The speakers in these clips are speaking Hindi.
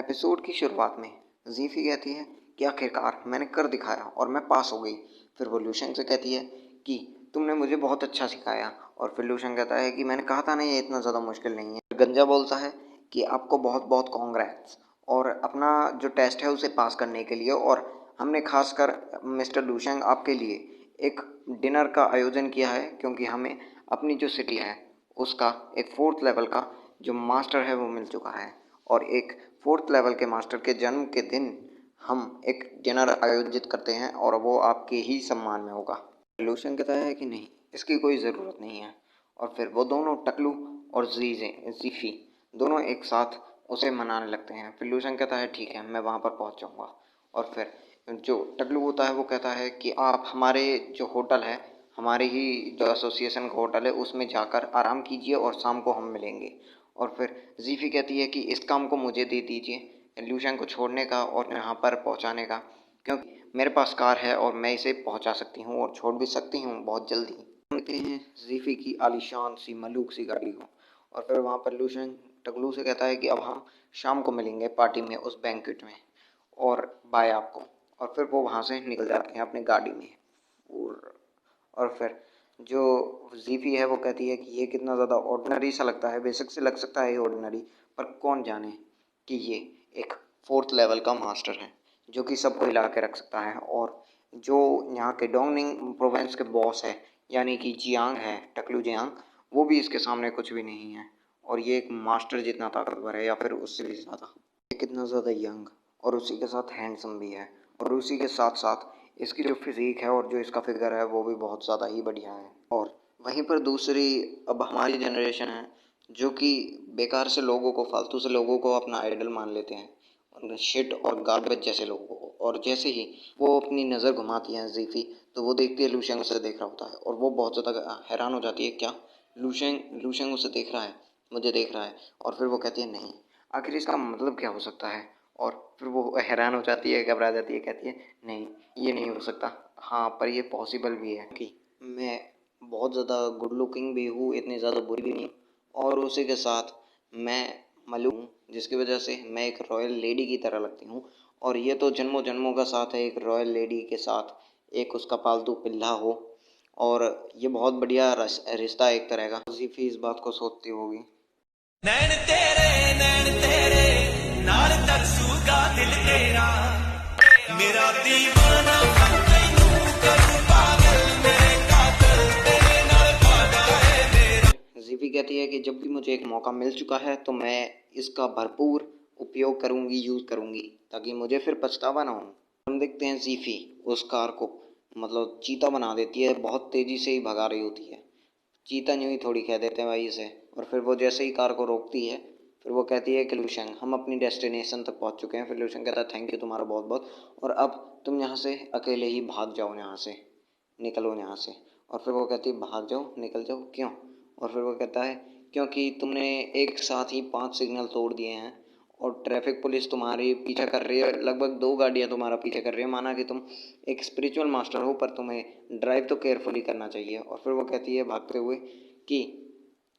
एपिसोड की शुरुआत में जीफी कहती है कि आखिरकार मैंने कर दिखाया और मैं पास हो गई। फिर वो लूशेंग से कहती है कि तुमने मुझे बहुत अच्छा सिखाया। और फिर लूशेंग कहता है कि मैंने कहा था ना, ये इतना ज़्यादा मुश्किल नहीं है। गंजा बोलता है कि आपको बहुत बहुत कॉन्ग्रेट्स और अपना जो टेस्ट है उसे पास करने के लिए। और हमने खासकर मिस्टर लूशेंग आपके लिए एक डिनर का आयोजन किया है, क्योंकि हमें अपनी जो सिटी है उसका एक 4th लेवल का जो मास्टर है वो मिल चुका है। और एक 4th लेवल के मास्टर के जन्म के दिन हम एक डिनर आयोजित करते हैं और वो आपके ही सम्मान में होगा। लूशन कहता है कि नहीं, इसकी कोई ज़रूरत नहीं है। और फिर वो दोनों, टकलू और जीफी दोनों एक साथ उसे मनाने लगते हैं। फिर लूशन कहता है ठीक है, मैं वहाँ पर पहुँच जाऊँगा। और फिर जो टकलू होता है वो कहता है कि आप हमारे जो होटल है, हमारे ही जो एसोसिएशन का होटल है उसमें जाकर आराम कीजिए और शाम को हम मिलेंगे। और फिर जीफी कहती है कि इस काम को मुझे दे दीजिए, लूशेंग को छोड़ने का और यहाँ पर पहुँचाने का, क्योंकि मेरे पास कार है और मैं इसे पहुँचा सकती हूँ और छोड़ भी सकती हूँ बहुत जल्दी। देखते हैं जीफी की आलीशान सी मलूक सी गाड़ी को। और फिर वहाँ पर लूशेंग टकलू से कहता है कि अब हम शाम को मिलेंगे पार्टी में, उस बैंक्वेट में, और बाय आपको। और फिर वो वहाँ से निकल जाते हैं अपनी गाड़ी में। और फिर जो जीफी है वो कहती है कि ये कितना ज़्यादा ऑर्डिनरी सा लगता है, बेसिक से लग सकता है ये ऑर्डिनरी, पर कौन जाने कि ये एक 4th लेवल का मास्टर है जो कि सबको हिला के रख सकता है। और जो यहाँ के डोंगनिंग प्रोविंस के बॉस है, यानी कि जियांग है, टकलू जियांग, वो भी इसके सामने कुछ भी नहीं है। और ये एक मास्टर जितना ताकतवर है या फिर उससे भी ज़्यादा। ये कितना ज़्यादा यंग और उसी के साथ हैंडसम भी है। और उसी के साथ साथ इसकी जो फिज़ीक है और जो इसका फिगर है वो भी बहुत ज़्यादा ही बढ़िया है। और वहीं पर दूसरी अब हमारी जनरेशन है जो कि बेकार से लोगों को, फालतू से लोगों को अपना आइडल मान लेते हैं, शिट और गार्बेज जैसे लोगों को। और जैसे ही वो अपनी नज़र घुमाती है जीफी, तो वो देखती है लूशेंग उसे देख रहा होता है और वो बहुत ज़्यादा हैरान हो जाती है, क्या लूशेंग उसे देख रहा है, मुझे देख रहा है। और फिर वो कहती है नहीं, आखिर इसका मतलब क्या हो सकता है। और फिर वो हैरान हो जाती है, घबरा जाती है, कहती है नहीं, ये नहीं हो सकता। हाँ, पर ये पॉसिबल भी है कि मैं बहुत ज़्यादा गुड लुकिंग भी हूँ, इतनी ज़्यादा बुरी भी नहीं, और उसी के साथ मैं मलूक हूँ, जिसकी वजह से मैं एक रॉयल लेडी की तरह लगती हूँ। और ये तो जन्मों जन्मों का साथ है, एक रॉयल लेडी के साथ एक उसका पालतू पिल्ला हो, और ये बहुत बढ़िया रिश्ता एक तरह का। जीफी इस बात को सोचती होगी। नैन तेरे नाल तरसूगा दिल तेरा, मेरा दीवाना तैनू करूं पागल, मेरे कातिल तेरे नाल वादा है मेरा। जीवी कहती है कि जब भी मुझे एक मौका मिल चुका है तो मैं इसका भरपूर उपयोग करूंगी, यूज़ करूंगी, ताकि मुझे फिर पछतावा ना हो। हम देखते हैं जीफी उस कार को मतलब चीता बना देती है, बहुत तेज़ी से ही भगा रही होती है। चीता यूँ ही थोड़ी कह देते हैं भाई इसे। और फिर वो जैसे ही कार को रोकती है, फिर वो कहती है कि लूशेंग, हम अपनी डेस्टिनेशन तक पहुंच चुके हैं। फिर लूशेंग कहता है थैंक यू तुम्हारा बहुत बहुत, और अब तुम यहाँ से अकेले ही भाग जाओ, यहाँ से निकलो यहाँ से। और फिर वो कहती है भाग जाओ, निकल जाओ, क्यों? और फिर वो कहता है क्योंकि तुमने एक साथ ही 5 सिग्नल तोड़ दिए हैं और ट्रैफिक पुलिस तुम्हारी पीछा कर रही है, लगभग 2 गाड़ियाँ तुम्हारा पीछा कर रही है। माना कि तुम एक स्पिरिचुअल मास्टर हो, पर तुम्हें ड्राइव तो केयरफुली करना चाहिए। और फिर वो कहती है भागते हुए कि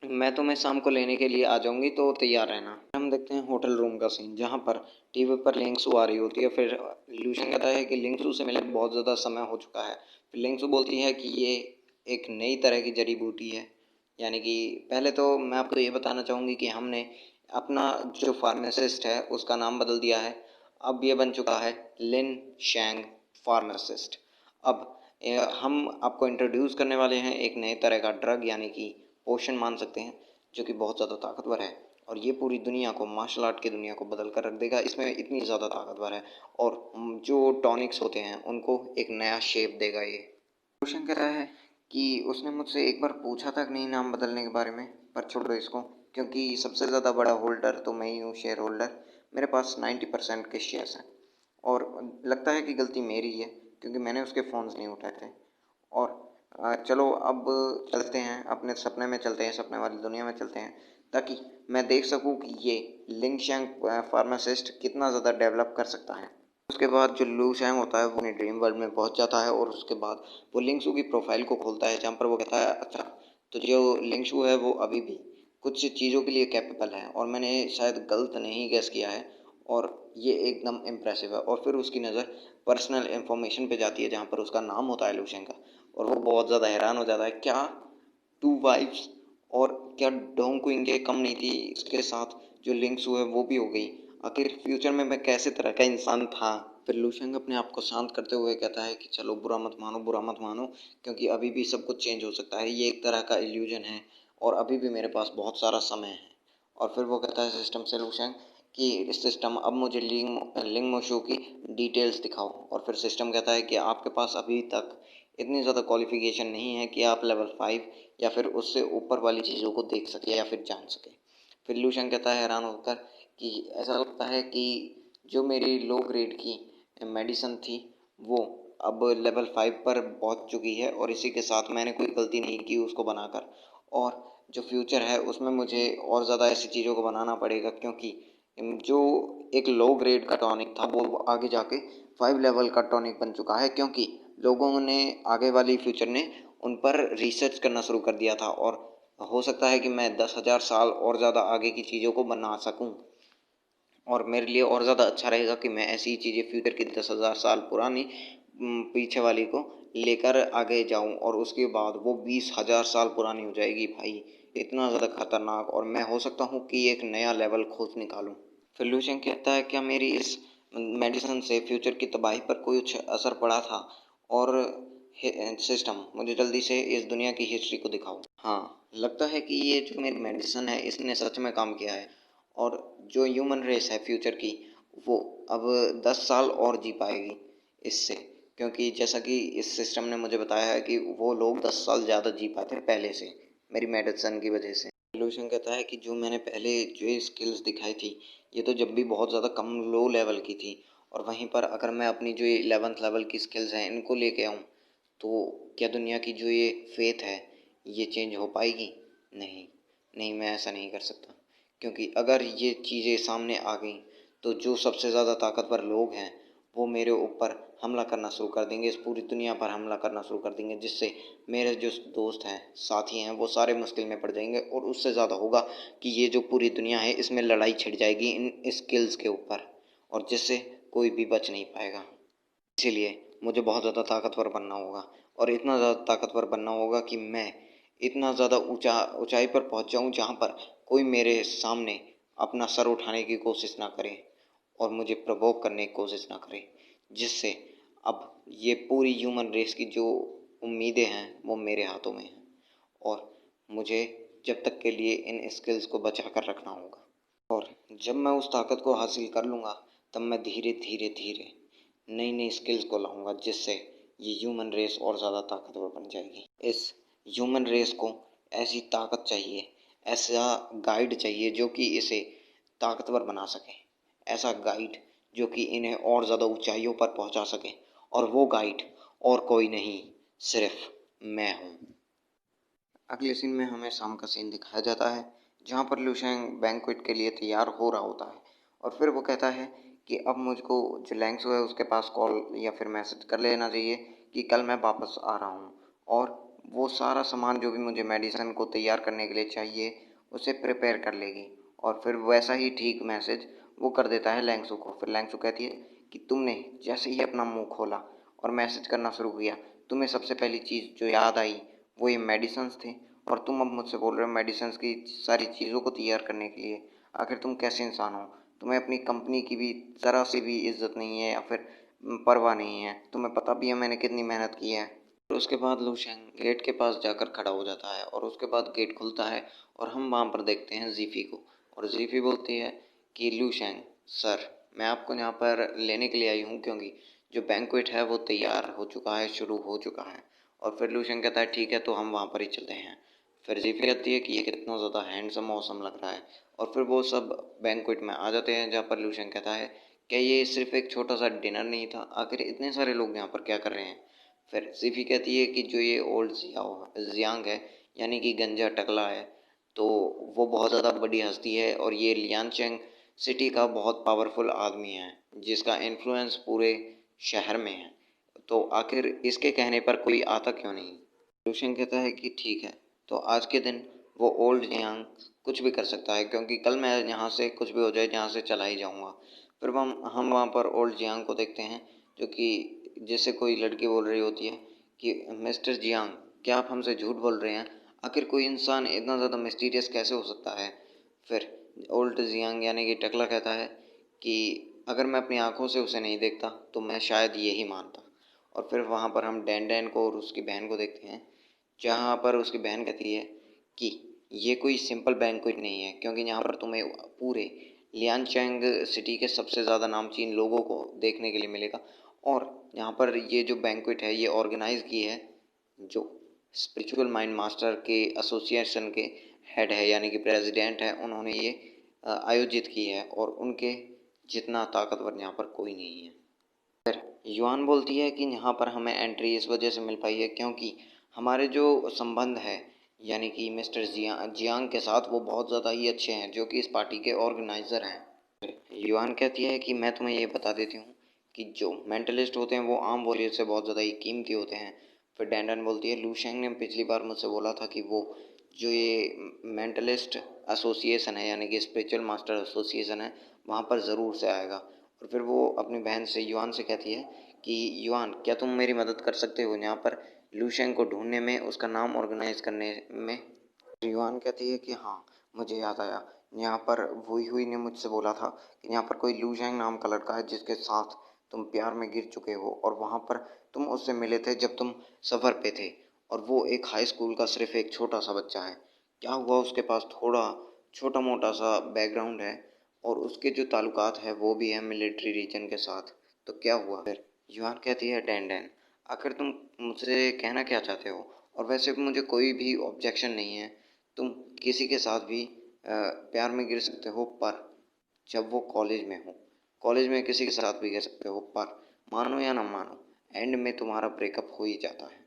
मैं तुम्हें शाम को लेने के लिए आ जाऊंगी, तो तैयार रहना। हम देखते हैं होटल रूम का सीन, जहाँ पर टीवी पर लिंक्सू आ रही होती है। फिर लूशन कहता है कि लिंक्सू से मिले बहुत ज़्यादा समय हो चुका है। फिर लिंक्सू बोलती है कि ये एक नई तरह की जड़ी बूटी है, यानी कि पहले तो मैं आपको ये बताना चाहूँगी कि हमने अपना जो फार्मासिस्ट है उसका नाम बदल दिया है। अब ये बन चुका है लिन शैंग फार्मासिस्ट। अब हम आपको इंट्रोड्यूस करने वाले हैं एक नए तरह का ड्रग, यानी कि पोशन मान सकते हैं, जो कि बहुत ज़्यादा ताकतवर है। और ये पूरी दुनिया को, मार्शल आर्ट की दुनिया को बदल कर रख देगा। इसमें इतनी ज़्यादा ताकतवर है, और जो टॉनिक्स होते हैं उनको एक नया शेप देगा। ये क्वेश्चन कर रहा है कि उसने मुझसे एक बार पूछा था कि नहीं नाम बदलने के बारे में, पर छोड़ दो इसको, क्योंकि सबसे ज़्यादा बड़ा होल्डर तो मैं ही हूँ, शेयर होल्डर। मेरे पास 90% के शेयर्स हैं, और लगता है कि गलती मेरी है क्योंकि मैंने उसके फ़ोन्स नहीं उठाए थे। और चलो अब चलते हैं अपने सपने में, चलते हैं सपने वाली दुनिया में चलते हैं, ताकि मैं देख सकूं कि ये लिंग शैंग फार्मासिस्ट कितना ज़्यादा डेवलप कर सकता है। उसके बाद जो लू शैंग होता है वो अपने ड्रीम वर्ल्ड में पहुंच जाता है, और उसके बाद वो लिंगशू की प्रोफाइल को खोलता है, जहाँ पर वो कहता है अच्छा, तो जो लिंगशू है वो अभी भी कुछ चीज़ों के लिए कैपेबल है, और मैंने शायद गलत नहीं गेस किया है। और ये एकदम इम्प्रेसिव है। और फिर उसकी नज़र पर्सनल इन्फॉर्मेशन पे जाती है जहाँ पर उसका नाम होता है लूशेंग का, और वो बहुत ज़्यादा हैरान हो जाता है, क्या 2 वाइफ्स, और क्या डोंगक्विन के कम नहीं थी, इसके साथ जो लिंक्स हुए वो भी हो गई, आखिर फ्यूचर में मैं कैसे तरह का इंसान था। फिर लूशेंग अपने आप को शांत करते हुए कहता है कि चलो बुरा मत मानो, बुरा मत मानो, क्योंकि अभी भी सब कुछ चेंज हो सकता है, ये एक तरह का इल्यूजन है और अभी भी मेरे पास बहुत सारा समय है। और फिर वो कहता है सिस्टम से लूशेंग कि सिस्टम अब मुझे लिंग मोशू की डिटेल्स दिखाओ। और फिर सिस्टम कहता है कि आपके पास अभी तक इतनी ज़्यादा क्वालिफिकेशन नहीं है कि आप लेवल 5 या फिर उससे ऊपर वाली चीज़ों को देख सके या फिर जान सके। फिर लूशेंग कहता है हैरान होकर कि ऐसा लगता है कि जो मेरी लो ग्रेड की मेडिसिन थी वो अब लेवल 5 पर पहुंच चुकी है, और इसी के साथ मैंने कोई गलती नहीं की उसको बनाकर, और जो फ्यूचर है उसमें मुझे और ज़्यादा ऐसी चीज़ों को बनाना पड़ेगा, क्योंकि जो एक लो ग्रेड का टॉनिक था वो आगे जाके 5 लेवल का टॉनिक बन चुका है, क्योंकि लोगों ने आगे वाली फ्यूचर ने उन पर रिसर्च करना शुरू कर दिया था, और हो सकता है कि मैं 10,000 साल और ज़्यादा आगे की चीज़ों को बना सकूं, और मेरे लिए और ज़्यादा अच्छा रहेगा कि मैं ऐसी ही चीज़ें फ्यूचर की 10,000 साल पुरानी पीछे वाली को लेकर आगे जाऊं, और उसके बाद वो 20,000 साल पुरानी हो जाएगी भाई, इतना ज़्यादा खतरनाक, और मैं हो सकता हूँ कि एक नया लेवल खोज निकालूं। फिर लूशियन कहता है क्या मेरी इस मेडिसिन से फ्यूचर की तबाही पर कुछ असर पड़ा था, और सिस्टम मुझे जल्दी से इस दुनिया की हिस्ट्री को दिखाओ। हाँ, लगता है कि ये जो मेरी मेडिसिन है इसने सच में काम किया है, और जो ह्यूमन रेस है फ्यूचर की वो अब 10 साल और जी पाएगी इससे, क्योंकि जैसा कि इस सिस्टम ने मुझे बताया है कि वो लोग 10 साल ज़्यादा जी पाते हैं पहले से मेरी मेडिसिन की वजह से। सोल्यूशन कहता है कि जो मैंने पहले जो ये स्किल्स दिखाई थी ये तो जब भी बहुत ज़्यादा कम लो लेवल की थी, और वहीं पर अगर मैं अपनी जो ये 11th लेवल की स्किल्स हैं इनको लेके आऊँ तो क्या दुनिया की जो ये फेथ है ये चेंज हो पाएगी? नहीं, नहीं, मैं ऐसा नहीं कर सकता, क्योंकि अगर ये चीज़ें सामने आ गई तो जो सबसे ज़्यादा ताकतवर लोग हैं वो मेरे ऊपर हमला करना शुरू कर देंगे, इस पूरी दुनिया पर हमला करना शुरू कर देंगे, जिससे मेरे जो दोस्त हैं, साथी हैं, वो सारे मुश्किल में पड़ जाएंगे, और उससे ज़्यादा होगा कि ये जो पूरी दुनिया है इसमें लड़ाई छिड़ जाएगी इन स्किल्स के ऊपर, और जिससे कोई भी बच नहीं पाएगा। इसीलिए मुझे बहुत ज़्यादा ताकतवर बनना होगा, और इतना ज़्यादा ताकतवर बनना होगा कि मैं इतना ज़्यादा ऊंचाई पर पहुंच जाऊं जहां पर कोई मेरे सामने अपना सर उठाने की कोशिश ना करे और मुझे प्रवोक करने की कोशिश ना करे, जिससे अब ये पूरी ह्यूमन रेस की जो उम्मीदें हैं वो मेरे हाथों में हैं, और मुझे जब तक के लिए इन स्किल्स को बचा कर रखना होगा, और जब मैं उस ताकत को हासिल कर लूँगा तब मैं धीरे धीरे धीरे नई नई स्किल्स को लाऊंगा, जिससे ये ह्यूमन रेस और ज़्यादा ताकतवर बन जाएगी। इस ह्यूमन रेस को ऐसी ताकत चाहिए, ऐसा गाइड चाहिए जो कि इसे ताकतवर बना सके, ऐसा गाइड जो कि इन्हें और ज़्यादा ऊंचाइयों पर पहुंचा सके, और वो गाइड और कोई नहीं, सिर्फ मैं हूँ। अगले सीन में हमें शाम का सीन दिखाया जाता है जहाँ पर लूशेंग बैंक्वेट के लिए तैयार हो रहा होता है, और फिर वो कहता है कि अब मुझको जो लैंग्सो है उसके पास कॉल या फिर मैसेज कर लेना चाहिए कि कल मैं वापस आ रहा हूँ, और वो सारा सामान जो भी मुझे मेडिसिन को तैयार करने के लिए चाहिए उसे प्रिपेयर कर लेगी, और फिर वैसा ही ठीक मैसेज वो कर देता है लैंग्सो को। फिर लैंग्सो कहती है कि तुमने जैसे ही अपना मुंह खोला और मैसेज करना शुरू किया, तुम्हें सबसे पहली चीज़ जो याद आई वो ये मेडिसिन्स थे, और तुम अब मुझसे बोल रहे हो मेडिसिन्स की सारी चीज़ों को तैयार करने के लिए। आखिर तुम कैसे इंसान हो? तुम्हें अपनी कंपनी की भी ज़रा सी भी इज्जत नहीं है या फिर परवाह नहीं है? तुम्हें पता भी है मैंने कितनी मेहनत की है? और उसके बाद लूशेंग गेट के पास जाकर खड़ा हो जाता है, और उसके बाद गेट खुलता है और हम वहाँ पर देखते हैं ज़ीफ़ी को, और ज़ीफ़ी बोलती है कि लूशेंग सर, मैं आपको यहाँ पर लेने के लिए आई हूँ क्योंकि जो बैंक्वेट है वो तैयार हो चुका है, शुरू हो चुका है। और फिर लूशेंग कहता है ठीक है तो हम वहाँ पर ही चलते हैं। फिर ज़ीफ़ी कहती है कि ये कितना ज़्यादा हैंडसम मौसम लग रहा है, और फिर वो सब बैंक्वेट में आ जाते हैं जहाँ पर लूशेंग कहता है क्या ये सिर्फ एक छोटा सा डिनर नहीं था, आखिर इतने सारे लोग यहाँ पर क्या कर रहे हैं? फिर सिफी कहती है कि जो ये ओल्ड जियांग है, यानी कि गंजा टकला है, तो वो बहुत ज़्यादा बड़ी हस्ती है, और ये लियांचेंग सिटी का बहुत पावरफुल आदमी है जिसका इन्फ्लुएंस पूरे शहर में है, तो आखिर इसके कहने पर कोई आता क्यों नहीं? लूशियन कहता है कि ठीक है, तो आज के दिन वो ओल्ड जियांग कुछ भी कर सकता है, क्योंकि कल मैं यहाँ से कुछ भी हो जाए यहाँ से चला ही जाऊँगा। फिर हम वहाँ पर ओल्ड जियांग को देखते हैं, जो कि जैसे कोई लड़की बोल रही होती है कि मिस्टर जियांग, क्या आप हमसे झूठ बोल रहे हैं? आखिर कोई इंसान इतना ज़्यादा मिस्टीरियस कैसे हो सकता है? फिर ओल्ड जियांग यानी कि टकला कहता है कि अगर मैं अपनी आँखों से उसे नहीं देखता तो मैं शायद यही मानता। और फिर वहाँ पर हम डैन डैन को और उसकी बहन को देखते हैं, जहाँ पर उसकी बहन कहती है कि ये कोई सिंपल बैंक्वेट नहीं है, क्योंकि यहाँ पर तुम्हें पूरे लियांचैंग सिटी के सबसे ज़्यादा नामचीन लोगों को देखने के लिए मिलेगा। और यहाँ पर ये जो बैंक्वेट है ये ऑर्गेनाइज की है जो स्पिरिचुअल माइंड मास्टर के एसोसिएशन के हेड है यानी कि प्रेसिडेंट है, उन्होंने ये आयोजित की है और उनके जितना ताकतवर यहाँ पर कोई नहीं है। फिर युआन बोलती है कि यहाँ पर हमें एंट्री इस वजह से मिल पाई है क्योंकि हमारे जो संबंध है यानी कि मिस्टर जियांग के साथ वो बहुत ज़्यादा ही अच्छे हैं, जो कि इस पार्टी के ऑर्गेनाइज़र हैं। युआन कहती है कि मैं तुम्हें ये बता देती हूँ कि जो मेंटलिस्ट होते हैं वो आम वॉरियर से बहुत ज़्यादा ही कीमती होते हैं। फिर डैंडन बोलती है, लूशेंग ने पिछली बार मुझसे बोला था कि वो जो ये मेंटलिस्ट एसोसिएशन है यानी कि स्पिरिचुअल मास्टर एसोसिएशन है, वहाँ पर ज़रूर से आएगा। और फिर वो अपनी बहन से युआन से कहती है कि युआन, क्या तुम मेरी मदद कर सकते हो यहाँ पर लूशेंग को ढूंढने में, उसका नाम ऑर्गेनाइज करने में? युआन कहती है कि हाँ, मुझे याद आया, यहाँ पर वुई हुई ने मुझसे बोला था कि यहाँ पर कोई लूशेंग नाम का लड़का है जिसके साथ तुम प्यार में गिर चुके हो और वहाँ पर तुम उससे मिले थे जब तुम सफ़र पे थे, और वो एक हाई स्कूल का सिर्फ एक छोटा सा बच्चा है। क्या हुआ, उसके पास थोड़ा छोटा मोटा सा बैकग्राउंड है और उसके जो ताल्लुकात है वो भी है मिलिट्री रीजन के साथ। तो क्या हुआ? फिर युआन कहती है, डैन डैन, आखिर तुम मुझसे कहना क्या चाहते हो? और वैसे भी मुझे कोई भी ऑब्जेक्शन नहीं है, तुम किसी के साथ भी प्यार में गिर सकते हो, पर जब वो कॉलेज में हो, कॉलेज में किसी के साथ भी गिर सकते हो, पर मानो या ना मानो एंड में तुम्हारा ब्रेकअप हो ही जाता है।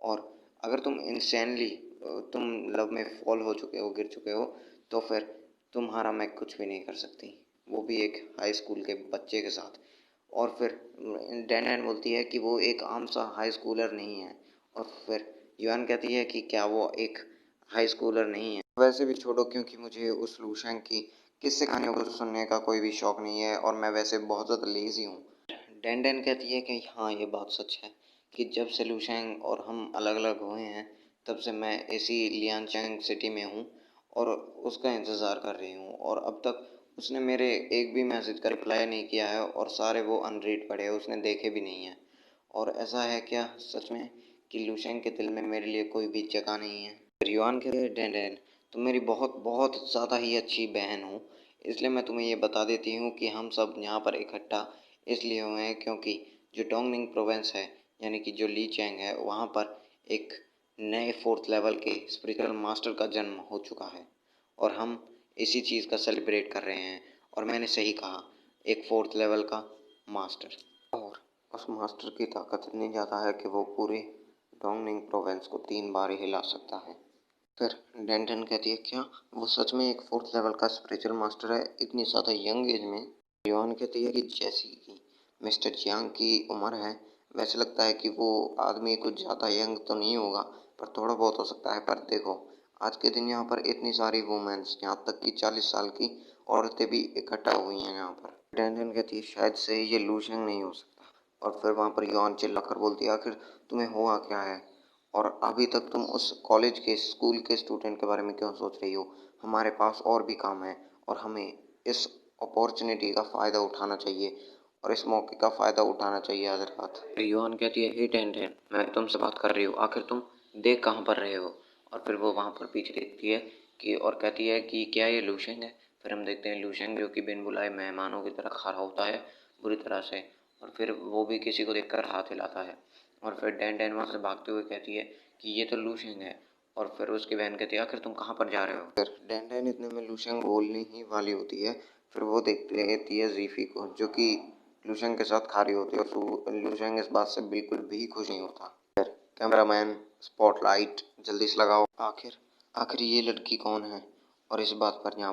और अगर तुम इंसेनली तुम लव में फॉल हो चुके हो, गिर चुके हो, तो फिर तुम्हारा मैं कुछ भी नहीं कर सकती, वो भी एक हाई स्कूल के बच्चे के साथ। और फिर डैन डैन बोलती है कि वो एक आम सा हाई स्कूलर नहीं है। और फिर युआन कहती है कि क्या वो एक हाई स्कूलर नहीं है? वैसे भी छोड़ो, क्योंकि मुझे उस लूशेंग की किस्से कहानियों को सुनने का कोई भी शौक नहीं है और मैं वैसे बहुत ज़्यादा लेज़ी हूँ। डैन डैन कहती है कि हाँ, ये बात सच है कि जब से लूशेंग और हम अलग अलग हुए हैं तब से मैं इसी लियांचैंग सिटी में हूँ और उसका इंतज़ार कर रही हूँ, और अब तक उसने मेरे एक भी मैसेज का रिप्लाई नहीं किया है और सारे वो अनरीड पड़े हैं, उसने देखे भी नहीं हैं। और ऐसा है क्या सच में कि लूशेंग के दिल में मेरे लिए कोई भी जगह नहीं है? युआन कहते हैं, डैन डैन, तुम मेरी बहुत बहुत ज़्यादा ही अच्छी बहन हो, इसलिए मैं तुम्हें ये बता देती हूँ कि हम सब यहाँ पर इकट्ठा इसलिए हुए हैं क्योंकि जो डोंगनिंग प्रोविंस है यानी कि जो ली चैंग है, वहाँ पर एक नए फोर्थ लेवल के स्पिरिचुअल मास्टर का जन्म हो चुका है और हम इसी चीज़ का सेलिब्रेट कर रहे हैं। और मैंने सही कहा, एक फोर्थ लेवल का मास्टर। और उस मास्टर की ताकत इतनी ज़्यादा है कि वो पूरे डोंगनिंग प्रोविंस को 3 बार हिला सकता है। फिर डैन डैन कहती है, क्या वो सच में एक फोर्थ लेवल का स्पिरिचुअल मास्टर है इतनी ज़्यादा यंग एज में? युआन कहती है कि जैसी कि मिस्टर जियांग की उम्र है, वैसे लगता है कि वो आदमी कुछ ज़्यादा यंग तो नहीं होगा, पर थोड़ा बहुत हो सकता है। पर देखो, आज के दिन यहाँ पर इतनी सारी वुमेन्स, यहाँ तक कि 40 साल की औरतें भी इकट्ठा हुई हैं यहाँ पर। डैन डैन कहती है, शायद से ये लूशेंग नहीं हो सकता। और फिर वहाँ पर युआन चिल्लाकर बोलती है, आखिर तुम्हें हुआ क्या है? और अभी तक तुम उस कॉलेज के स्कूल के स्टूडेंट के बारे में क्यों सोच रही हो? हमारे पास और भी काम है और हमें इस अपॉर्चुनिटी का फ़ायदा उठाना चाहिए और इस मौके का फ़ायदा उठाना चाहिए हजरत। युआन कहती है, हे टेन टेन, मैं तुमसे बात कर रही हूँ, आखिर तुम देख कहाँ पर रहे हो? और फिर वो वहाँ पर पीछे देखती है कि और कहती है कि क्या ये लूशेंग है? फिर हम देखते हैं लूशेंग जो कि बिन बुलाए मेहमानों की तरह खड़ा होता है बुरी तरह से, और फिर वो भी किसी को देखकर हाथ हिलाता है। और फिर डैन डैन वहाँ से भागते हुए कहती है कि ये तो लूशेंग है। और फिर उसकी बहन कहती है, आखिर तुम कहाँ पर जा रहे हो? फिर डैन डैन इतने में लूशेंग बोलने ही वाली होती है। फिर वो देखती है ज़ीफ़ी को, जो कि लूशेंग के साथ खा रही होती है, और लूशेंग इस बात से बिल्कुल भी खुश नहीं होता। फिर कैमरामैन, स्पॉटलाइट जल्दी से लगाओ, आखिर आखिर ये लड़की कौन है? और इस बात पर यहाँ